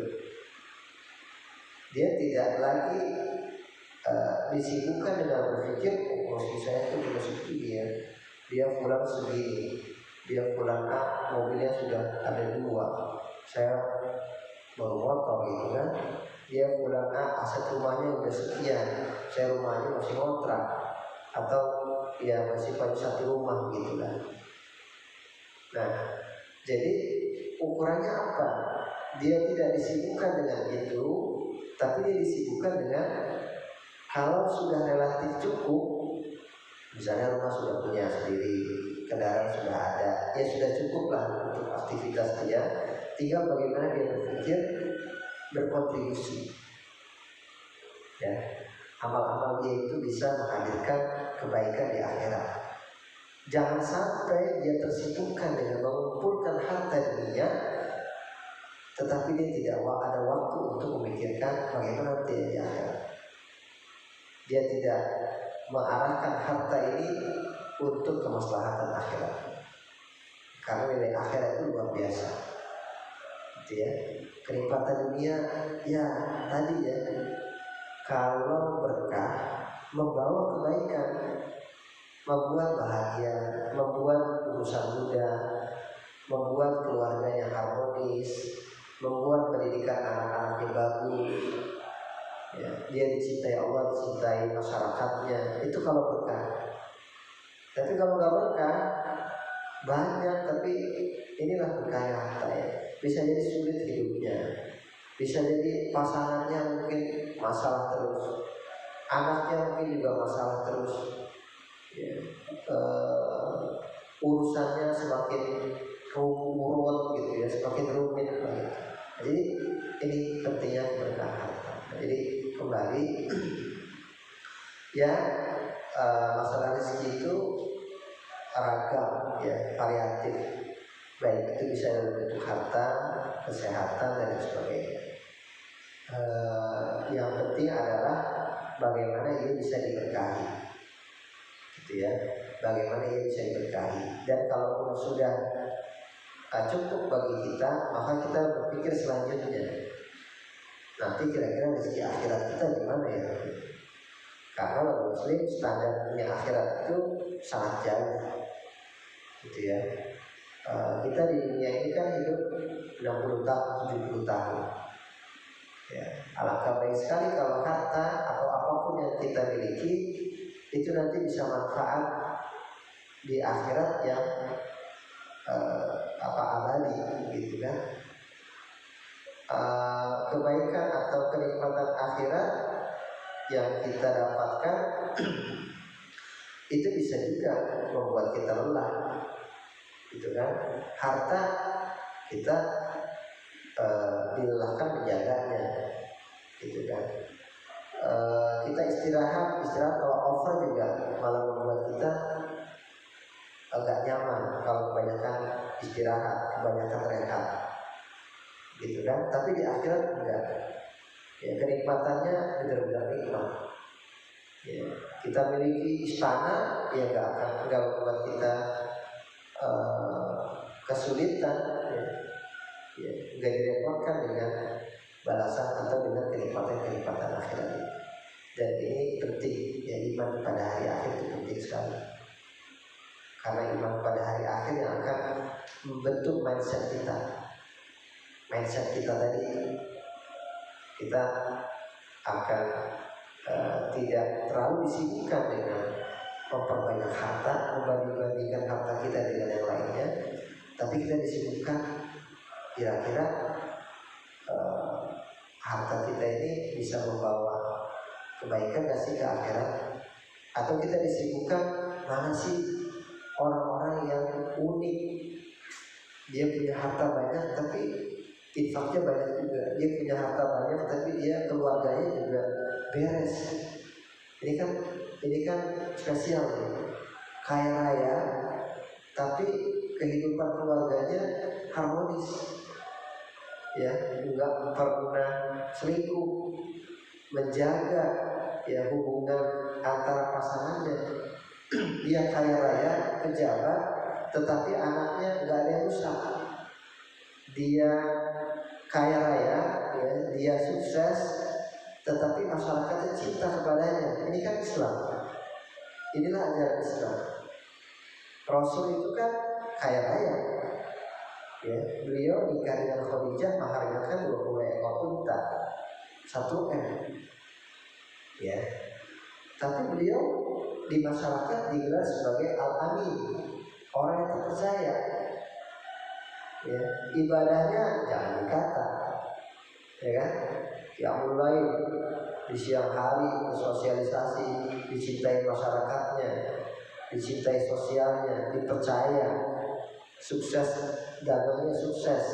Dia tidak lagi disibukkan dengan berpikir, oh rezeki saya itu cuma segini ya, dia pulang segini, dia pulang mobilnya sudah ada 2, saya baru motor gitu kan, dia pulang aset rumahnya udah sekian, saya rumahnya masih ngontrak atau ya masih punya 1 rumah gitu kan. Nah, jadi ukurannya apa? Dia tidak disibukkan dengan itu, tapi dia disibukkan dengan kalau sudah relatif cukup, misalnya rumah sudah punya sendiri, kendaraan sudah ada, ya sudah cukup lah untuk aktivitas dia. Tinggal bagaimana dia berpikir berkontribusi, ya amal-amal dia itu bisa menghadirkan kebaikan di akhirat. Jangan sampai dia tersibukkan dengan mengumpulkan harta dunia, tetapi dia tidak ada waktu untuk memikirkan bagaimana dia di akhirat. Dia tidak mengarahkan harta ini untuk kemaslahatan akhirat, karena nilai akhirat itu luar biasa, gitu ya. Kenikmatan dunia ya tadi ya, kalau berkah membawa kebaikan, membuat bahagia, membuat urusan mudah, membuat keluarga yang harmonis, membuat pendidikan anak-anaknya bagus, ya, dia dicintai Allah, dicintai masyarakatnya. Itu kalau berkah. Tapi kalau nggak berkah, banyak tapi inilah berkahnya harta ya. Bisa jadi sulit hidupnya, bisa jadi pasangannya mungkin masalah terus, anaknya mungkin juga masalah terus, ya. Urusannya semakin rumit gitu ya, semakin rumit gitu. Jadi ini pentingnya berkah harta. Jadi kembali ya, masalah rezeki itu ragam ya, variatif. Baik itu bisa dalam bentuk harta, kesehatan dan lain sebagainya. Yang penting adalah bagaimana ia bisa diberkahi, gitu ya. Bagaimana ia bisa diberkahi. Dan kalau sudah cukup bagi kita, maka kita berpikir selanjutnya. Nanti kira-kira rezeki akhirat kita gimana ya? Karena orang Muslim standarnya akhirat itu sangat jauh, gitu ya. Kita di dunia ini kan hidup 60 tahun, 70 tahun. Ya, alangkah baik sekali kalau harta atau apapun yang kita miliki itu nanti bisa manfaat di akhirat yang abadi, gitu kan. Kebaikan atau kenikmatan akhirat yang kita dapatkan itu bisa juga membuat kita lelah, gitu kan. Harta kita dilelahkan menjaganya, gitu kan. Kita istirahat kalau over juga malah membuat kita agak nyaman kalau kebanyakan istirahat, kebanyakan rehat, gitu kan. Tapi di akhirat enggak, ya, kenikmatannya benar-benar nikmat. Ya, kita miliki istana, ya enggak membuat kita kesulitan, ya, enggak direpotkan dengan balasan atau dengan kenikmatan akhirat ini. Dan ini penting, ya, iman pada hari akhir itu penting sekali. Karena iman pada hari akhir yang akan membentuk mindset kita. Mindset kita tadi, kita akan tidak terlalu disibukkan dengan memperbanyak harta, membanding-bandingkan harta kita dengan yang lainnya, tapi kita disibukkan kira-kira harta kita ini bisa membawa kebaikan gak sih ke akhirat, atau kita disibukkan mana sih orang-orang yang unik, dia punya harta banyak tapi infaknya banyak juga, dia punya harta banyak tapi dia keluarganya juga beres. Ini kan spesial nih. Kaya raya tapi kehidupan keluarganya harmonis, ya, enggak pernah selingkuh, menjaga ya hubungan antara pasangannya. Dia kaya raya, pejabat, tetapi anaknya enggak ada yang rusak. Dia kaya raya, ya, dia sukses, tetapi masyarakatnya cinta kepadanya. Ini kan Islam. Inilah ajaran Islam. Rasul itu kan kaya raya, ya, beliau nikah dengan Khadijah, maharnya kan 20 ekor unta, 1 M, ya. Tapi beliau di masyarakat digelar sebagai Al-Amin, orang yang terpercaya. Ya, ibadahnya jangan dikata, ya kan? Ya, mulai di siang hari bersosialisasi, dicintai masyarakatnya, dicintai sosialnya, dipercaya, sukses dagangnya sukses,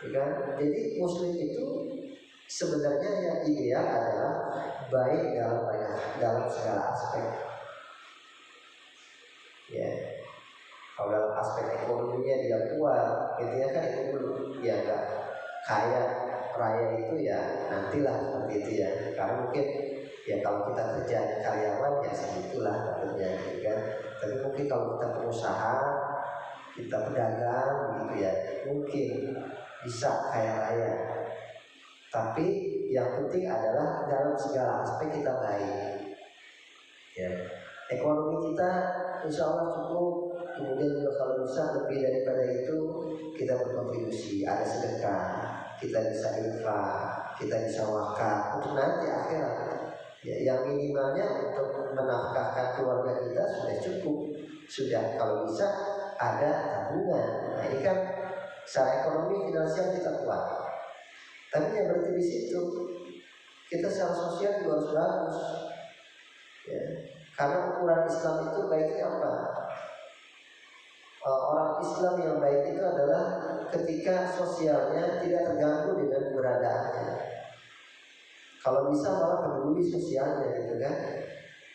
ya kan? Jadi Muslim itu sebenarnya yang ideal adalah baik dalam segala aspek. Ya, kalau dalam aspek ekonominya dia kuat, intinya kan itu dulu. Ya, enggak kaya raya itu ya nantilah seperti itu ya. Karena mungkin ya kalau kita kerja karyawan ya segitulah dapatnya, gitu kan. Tapi mungkin kalau kita pengusaha, kita pedagang, gitu ya, mungkin bisa kaya raya. Tapi yang penting adalah dalam segala aspek kita baik, ya. Ekonomi kita insya Allah cukup. Kemudian juga kalau bisa lebih daripada itu kita berkontribusi, ada sedekah, kita bisa infak, kita bisa wakaf untuk nanti akhirat. Ya, yang minimalnya untuk menafkahkan keluarga kita sudah cukup. Sudah kalau bisa ada tabungan. Nah ini kan secara ekonomi finansial kita kuat. Tapi yang berarti di situ kita secara sosial juga harus bagus. Ya. Karena ukuran Islam itu baiknya apa? Orang Islam yang baik itu adalah ketika sosialnya tidak terganggu dengan keberadaannya. Kalau bisa malah peduli sosialnya gitu kan.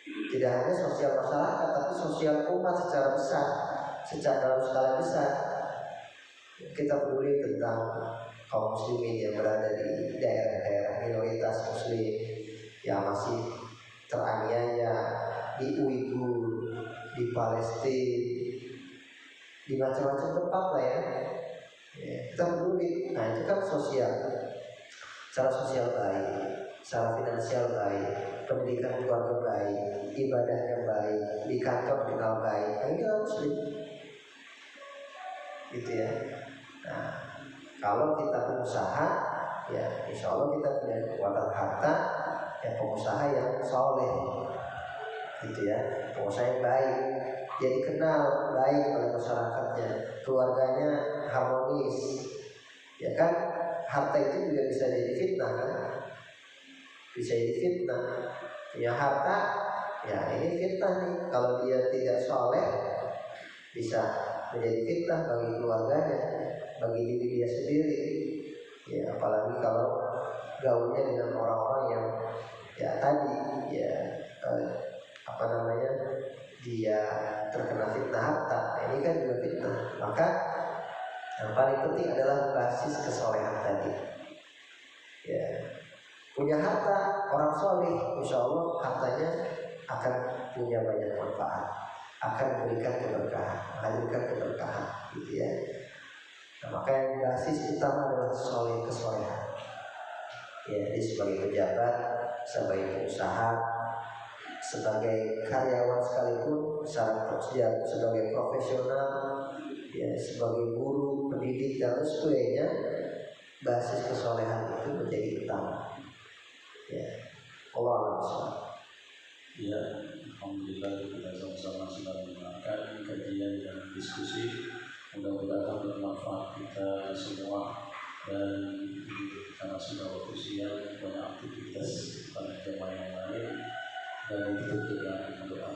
Tidak hanya sosial masyarakat tapi sosial umat secara besar, secara dalam skala besar. Kita peduli tentang kaum muslimin yang berada di daerah-daerah minoritas muslim yang masih teraniaya, di Uighur, di Palestina, di macam-macam tempat lah ya. Kita peduli. Nah itu kan sosial, secara sosial baik, secara finansial baik, pendidikan keluarga baik, ibadahnya baik, di kantor kenal baik. Nah ini orang muslim, gitu ya. Nah kalau kita pengusaha, ya insya Allah kita punya kekuatan harta, ya pengusaha yang soleh, gitu ya, pengusaha yang baik. Jadi kenal baik oleh masyarakatnya, keluarganya harmonis, ya kan? Harta itu juga bisa jadi fitnah kan? Bisa jadi fitnah. Punya harta, ya ini fitnah nih. Kalau dia tidak soleh, bisa menjadi fitnah bagi keluarganya, bagi diri dia sendiri. Ya apalagi kalau gaulnya dengan orang-orang yang ya tadi ya apa namanya, dia terkena fitnah harta. Ini kan juga fitnah. Maka yang paling penting adalah basis kesolehan tadi. Ya, punya harta orang soleh, insya Allah hartanya akan punya banyak manfaat, akan memberikan keberkahan, menghadirkan keberkahan, gitu ya. Nah, maka yang basis utama adalah kesolehan. Ya, jadi sebagai pejabat, sebagai pengusaha, sebagai karyawan sekalipun, sebagai profesional, ya sebagai guru, pendidik dan sebagainya, basis kesolehan itu menjadi utama. Ya, Allah Alhamdulillah. Ya, alhamdulillah kita sama-sama sudah mendengarkan kajian dan diskusi. Mudah-mudahan bermanfaat kita semua, dan karena sudah waktu siang banyak aktivitas pada jamaah yang lain, dan ditutup dengan doa.